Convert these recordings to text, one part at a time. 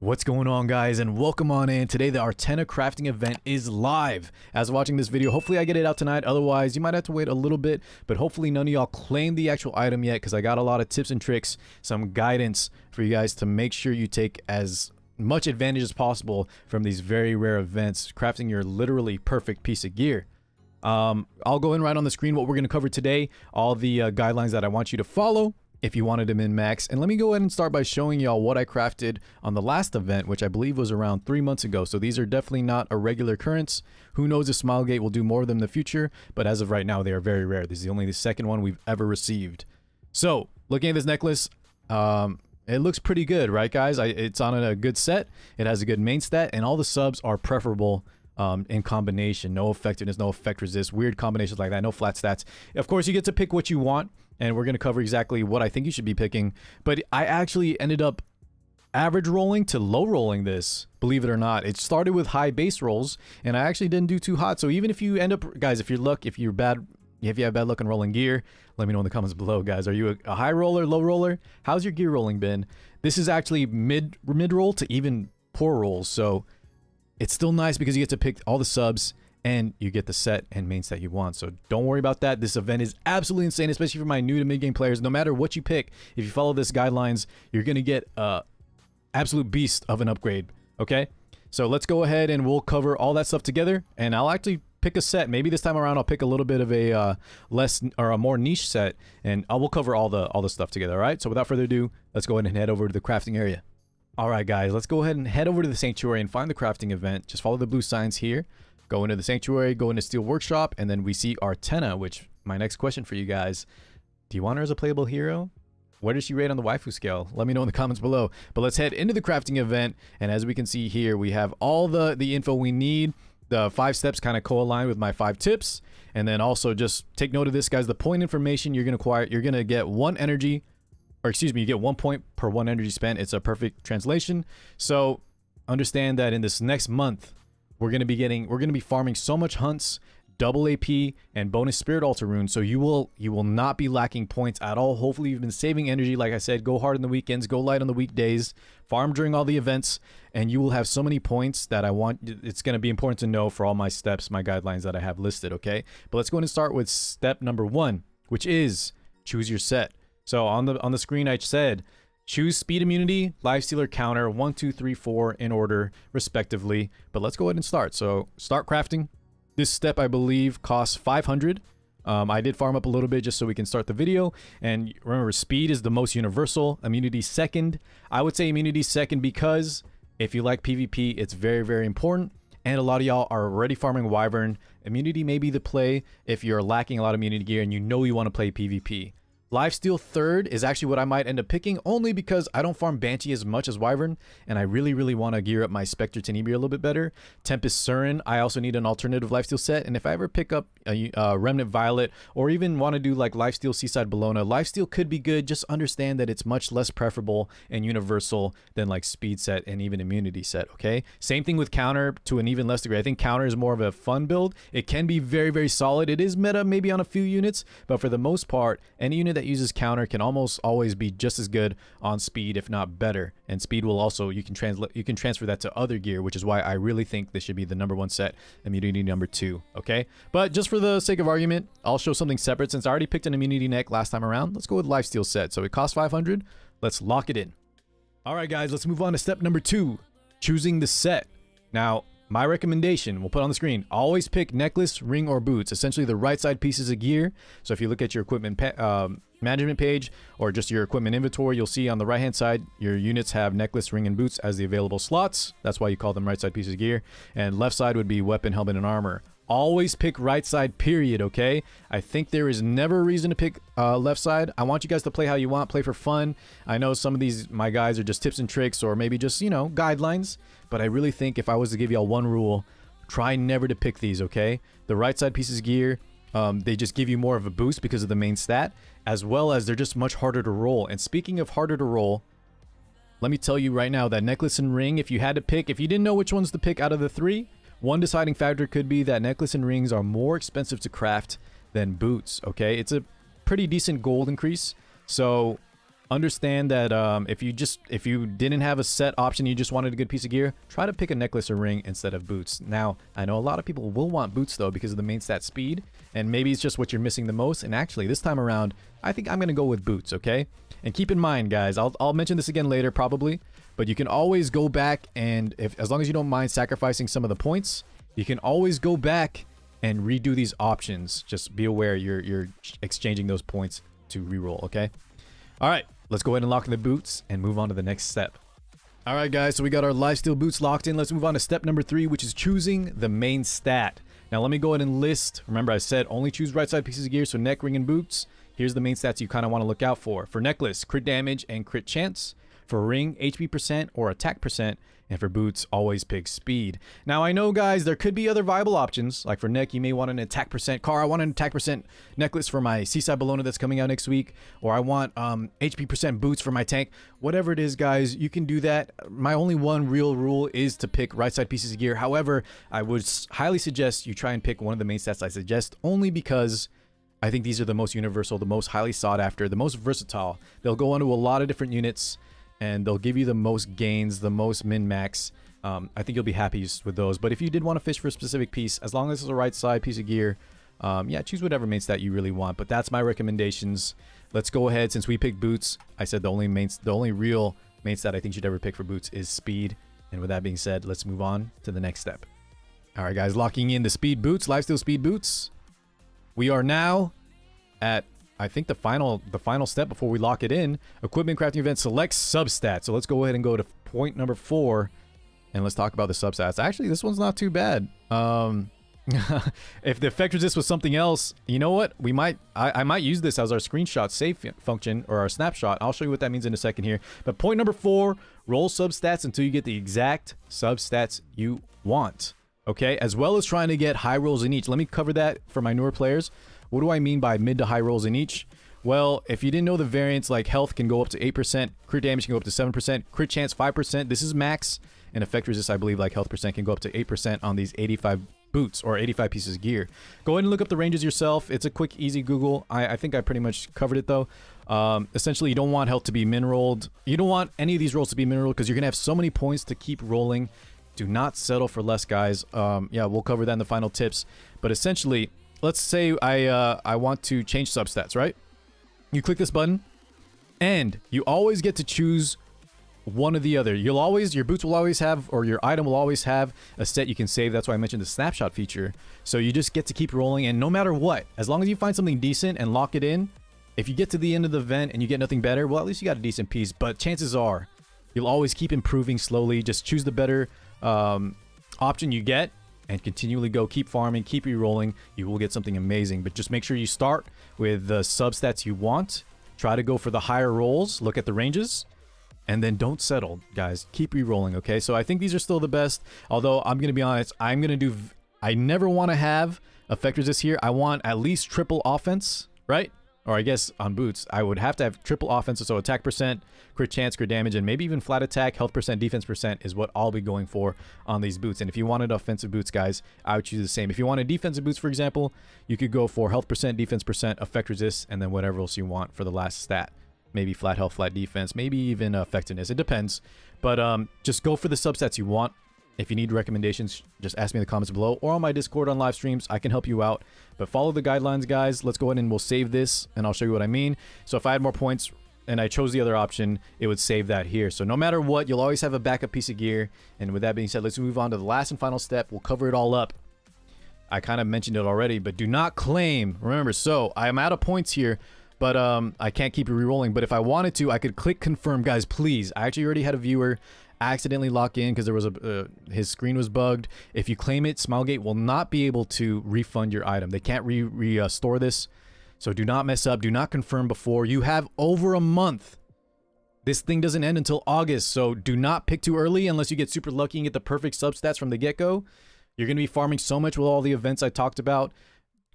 What's going on, guys, and welcome on in. Today the Artena crafting event is live. As watching this video, hopefully I get it out tonight. Otherwise you might have to wait a little bit, but hopefully none of y'all claim the actual item yet, because I got a lot of tips and tricks, some guidance for you guys to make sure you take as much advantage as possible from these very rare events, crafting your literally perfect piece of gear. I'll go in right on the screen what we're going to cover today, all the guidelines that I want you to follow if you wanted to min-max. And let me go ahead and start by showing y'all what I crafted on the last event, which I believe was around 3 months ago. So these are definitely not a regular occurrence. Who knows if Smilegate will do more of them in the future, but as of right now, they are very rare. This is only the second one we've ever received. So looking at this necklace, it looks pretty good, right, guys? It's on a good set. It has a good main stat, and all the subs are preferable in combination. No effectiveness, no effect resist, weird combinations like that, no flat stats. Of course, you get to pick what you want, and we're going to cover exactly what I think you should be picking. But I actually ended up average rolling to low rolling this, believe it or not. It started with high base rolls, and I actually didn't do too hot. So even if you end up, guys, if you have bad luck on rolling gear, let me know in the comments below, guys. Are you a high roller, low roller? How's your gear rolling been? This is actually mid roll to even poor rolls, so it's still nice because you get to pick all the subs and you get the set and main set you want. So don't worry about that. This event is absolutely insane, especially for my new to mid-game players. No matter what you pick, if you follow this guidelines, you're going to get a absolute beast of an upgrade, okay? So let's go ahead and we'll cover all that stuff together, and I'll actually pick a set. Maybe this time around I'll pick a little bit of a less or a more niche set, and I will cover all the stuff together, all right? So without further ado, let's go ahead and head over to the crafting area. All right, guys, let's go ahead and head over to the sanctuary and find the crafting event. Just follow the blue signs here. Go into the sanctuary, go into Steel Workshop, and then we see Artena, which my next question for you guys. Do you want her as a playable hero? Where does she rate on the waifu scale? Let me know in the comments below. But let's head into the crafting event, and as we can see here, we have all the info we need. The 5 steps kind of co-align with my 5 tips. And then also just take note of this, guys. The point information you're going to acquire, you're going to get 1 energy, or excuse me, you get 1 point per 1 energy spent. It's a perfect translation. So understand that in this next month, we're going to be farming so much hunts, double AP, and bonus spirit altar runes. So you will not be lacking points at all. Hopefully you've been saving energy. Like I said, go hard on the weekends, go light on the weekdays, farm during all the events, and you will have so many points that it's going to be important to know for all my steps, my guidelines that I have listed, okay? But let's go ahead and start with step number 1, which is choose your set. So on the screen I said, choose speed immunity, lifestealer counter, 1, 2, 3, 4 in order, respectively. But let's go ahead and start. So start crafting. This step, I believe, costs 500. I did farm up a little bit just so we can start the video. And remember, speed is the most universal, immunity second. I would say immunity second because if you like PvP, it's very, very important. And a lot of y'all are already farming Wyvern. Immunity may be the play if you're lacking a lot of immunity gear and you know you want to play PvP. Lifesteal third is actually what I might end up picking, only because I don't farm Banshee as much as Wyvern, and I really, really want to gear up my Spectre Tenebria a little bit better. Tempest Surin, I also need an alternative lifesteal set, and if I ever pick up a Remnant Violet, or even want to do like lifesteal Seaside Bologna, lifesteal could be good. Just understand that it's much less preferable and universal than like speed set and even immunity set, okay? Same thing with counter to an even less degree. I think counter is more of a fun build. It can be very, very solid. It is meta maybe on a few units, but for the most part, any unit that uses counter can almost always be just as good on speed, if not better. And speed will also, you can transfer that to other gear, which is why I really think this should be the #1 set, immunity #2, okay? But just for the sake of argument, I'll show something separate. Since I already picked an immunity neck last time around, let's go with lifesteal set. So it costs 500. Let's lock it in. All right, guys, let's move on to step number 2, choosing the set. Now, my recommendation, we'll put on the screen, always pick necklace, ring, or boots, essentially the right side pieces of gear. So if you look at your equipment management page or just your equipment inventory, you'll see on the right hand side your units have necklace, ring, and boots as the available slots. That's why you call them right side pieces of gear. And left side would be weapon, helmet, and armor. Always pick right side, period, okay? I think there is never a reason to pick left side. I want you guys to play how you want, play for fun. I know some of these, my guys, are just tips and tricks or maybe just, you know, guidelines. But I really think if I was to give y'all one rule, try never to pick these, okay? The right side pieces of gear, they just give you more of a boost because of the main stat, as well as they're just much harder to roll. And speaking of harder to roll, let me tell you right now that necklace and ring, if you had to pick, if you didn't know which ones to pick out of the 3, one deciding factor could be that necklace and rings are more expensive to craft than boots, okay? It's a pretty decent gold increase. So understand that if you didn't have a set option, you just wanted a good piece of gear, try to pick a necklace or ring instead of boots. Now, I know a lot of people will want boots though because of the main stat speed, and maybe it's just what you're missing the most. And actually, this time around, I think I'm gonna go with boots, okay? And keep in mind, guys, I'll mention this again later probably, but you can always go back and as long as you don't mind sacrificing some of the points, you can always go back and redo these options. Just be aware you're exchanging those points to reroll, okay? All right, let's go ahead and lock in the boots and move on to the next step. All right, guys, so we got our lifesteal boots locked in. Let's move on to step number 3, which is choosing the main stat. Now, let me go ahead and list. Remember, I said only choose right side pieces of gear, so neck, ring, and boots. Here's the main stats you kind of want to look out for. For necklace, crit damage and crit chance. For ring, HP percent or attack percent. And for boots, always pick speed. Now, I know, guys, there could be other viable options. Like for neck, you may want an attack percent. Car, I want an attack percent necklace for my Seaside Bologna that's coming out next week. Or I want HP percent boots for my tank. Whatever it is, guys, you can do that. My only one real rule is to pick right side pieces of gear. However, I would highly suggest you try and pick one of the main stats I suggest, only because I think these are the most universal, the most highly sought after, the most versatile. They'll go into a lot of different units, and they'll give you the most gains, the most min-max. I think you'll be happy with those. But if you did want to fish for a specific piece, as long as it's a right side piece of gear, yeah, choose whatever main stat you really want. But that's my recommendations. Let's go ahead. Since we picked boots, I said the only real main stat I think you should ever pick for boots is speed. And with that being said, let's move on to the next step. All right, guys, locking in the speed boots, lifesteal speed boots. We are now at, I think, the final step before we lock it in. Equipment crafting event, select substats. So let's go ahead and go to point number 4 and let's talk about the substats. Actually, this one's not too bad. If the effect resist was something else, you know what? I might use this as our screenshot save function or our snapshot. I'll show you what that means in a second here. But point number 4, roll substats until you get the exact substats you want. Okay, as well as trying to get high rolls in each. Let me cover that for my newer players. What do I mean by mid to high rolls in each? Well, if you didn't know the variants, like health can go up to 8%, crit damage can go up to 7%, crit chance 5%. This is max, and effect resist, I believe, like health percent can go up to 8% on these 85 boots or 85 pieces of gear. Go ahead and look up the ranges yourself. It's a quick, easy Google. I think I pretty much covered it though. Essentially, you don't want health to be min rolled. You don't want any of these rolls to be min rolled because you're gonna have so many points to keep rolling. Do not settle for less, guys. Yeah, we'll cover that in the final tips. But essentially, let's say I want to change substats, right? You click this button, and you always get to choose one or the other. Your boots will always have, or your item will always have a set you can save. That's why I mentioned the snapshot feature. So you just get to keep rolling, and no matter what, as long as you find something decent and lock it in, if you get to the end of the event and you get nothing better, well, at least you got a decent piece. But chances are, you'll always keep improving slowly. Just choose the better option you get and continually go, keep farming, keep re-rolling. You will get something amazing, but just make sure you start with the substats you want. Try to go for the higher rolls, look at the ranges, and then don't settle, guys. Keep re-rolling, okay? So I think these are still the best, although I'm gonna be honest, I never want to have effect resist here. I want at least triple offense, right? Or I guess on boots, I would have to have triple offense, so attack percent, crit chance, crit damage, and maybe even flat attack, health percent, defense percent is what I'll be going for on these boots. And if you wanted offensive boots, guys, I would choose the same. If you wanted defensive boots, for example, you could go for health percent, defense percent, effect resist, and then whatever else you want for the last stat. Maybe flat health, flat defense, maybe even effectiveness. It depends. But just go for the substats you want. If you need recommendations, just ask me in the comments below or on my Discord on live streams. I can help you out. But follow the guidelines, guys. Let's go ahead and we'll save this, and I'll show you what I mean. So if I had more points and I chose the other option, it would save that here. So no matter what, you'll always have a backup piece of gear. And with that being said, let's move on to the last and final step. We'll cover it all up. I kind of mentioned it already, but do not claim. Remember, so I am out of points here, but I can't keep re-rolling. But if I wanted to, I could click confirm. Guys, please. I actually already had a viewer accidentally lock in because there was his screen was bugged. If you claim it, Smilegate will not be able to refund your item. They can't restore this. So do not mess up. Do not confirm before. You have over a month. This thing doesn't end until August, so do not pick too early unless you get super lucky and get the perfect substats from the get-go. You're going to be farming so much with all the events I talked about.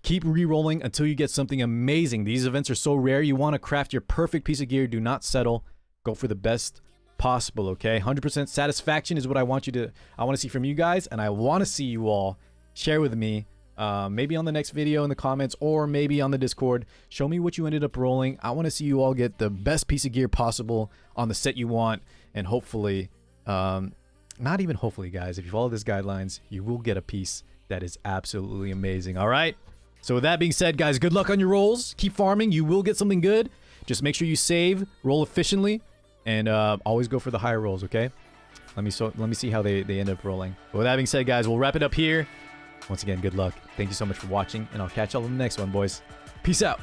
Keep re-rolling until you get something amazing. These events are so rare. You want to craft your perfect piece of gear. Do not settle. Go for the best possible, okay? 100% satisfaction is what I want to see from you guys, and I want to see you all share with me maybe on the next video in the comments, or maybe on the Discord. Show me what you ended up rolling. I want to see you all get the best piece of gear possible on the set you want, and hopefully, not even hopefully, guys, if you follow these guidelines, you will get a piece that is absolutely amazing. All right, so with that being said, guys, good luck on your rolls. Keep farming. You will get something good. Just make sure you save, roll efficiently, and always go for the higher rolls, okay? Let me see how they end up rolling. But with that being said, guys, we'll wrap it up here. Once again, good luck. Thank you so much for watching, and I'll catch y'all in the next one, boys. Peace out.